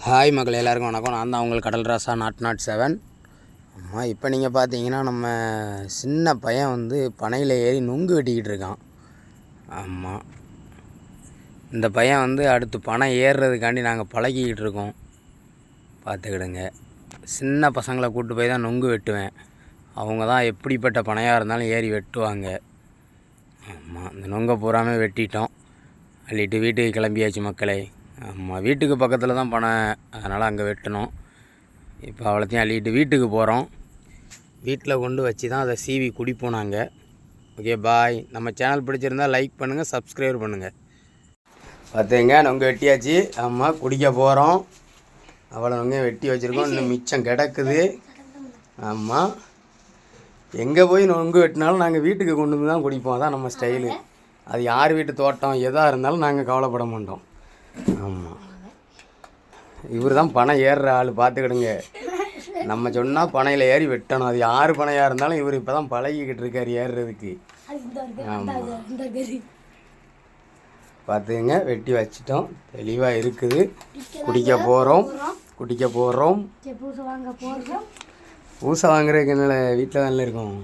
Hi மக்கள் எல்லாருக்கும் வணக்கம். நான் தான் உங்களுக்கு கடல் ராசா நாட் 7. ஆமாம், இப்போ நீங்கள் பார்த்தீங்கன்னா நம்ம சின்ன பையன் வந்து பனையில் ஏறி நுங்கு வெட்டிக்கிட்டு இருக்கான். ஆமாம், இந்த பையன் வந்து அடுத்து பனை ஏறுறதுக்காண்டி நாங்கள் பழகிக்கிட்டு இருக்கோம். பார்த்துக்கிடுங்க. சின்ன பசங்களை கூப்பிட்டு போய் தான் நுங்கு வெட்டுவேன். அவங்க தான் எப்படிப்பட்ட பனையாக இருந்தாலும் ஏறி வெட்டுவாங்க. ஆமாம், இந்த நுங்கை பூராமே வெட்டிட்டோம். அள்ளிட்டு வீட்டுக்கு கிளம்பியாச்சு மக்களே. ஆமாம், வீட்டுக்கு பக்கத்தில் தான் பனை, அதனால் அங்கே வெட்டணும். இப்போ அவ்வளோத்தையும் அள்ளிட்டு வீட்டுக்கு போகிறோம். வீட்டில் கொண்டு வச்சு தான் அதை சீவி குடிப்போம் நாங்கள். ஓகே, பாய். நம்ம சேனல் பிடிச்சிருந்தால் லைக் பண்ணுங்கள், சப்ஸ்கிரைப் பண்ணுங்கள். பார்த்துங்க, நொங்க வெட்டியாச்சு. ஆமாம், குடிக்க போகிறோம். அவ்வளோ நொங்க வெட்டி வச்சுருக்கோம். இன்னும் மிச்சம் கிடக்குது. ஆமாம், எங்கே போய் நொங்கு வெட்டினாலும் நாங்கள் வீட்டுக்கு கொண்டு வந்து தான் குடிப்போம். அதான் நம்ம ஸ்டைலு. அது யார் வீட்டு தோட்டம் எதாக இருந்தாலும் நாங்கள் கவலைப்பட மாட்டோம். ஆமாம், இவர் தான் பனை ஏறுற ஆள். பார்த்துக்கிடுங்க. நம்ம சொன்னால் பனையில் ஏறி வெட்டணும். அது யார் பனையாக இருந்தாலும் இவர் இப்போ தான் பழகிக்கிட்டு இருக்கார் ஏறுறதுக்கு. ஆமாம், பார்த்துங்க, வெட்டி வச்சிட்டோம். தெளிவாக இருக்குது. குடிக்க போகிறோம். பூசை வாங்குறதுக்கு என்ன வீட்டில் தான் இருக்கும்.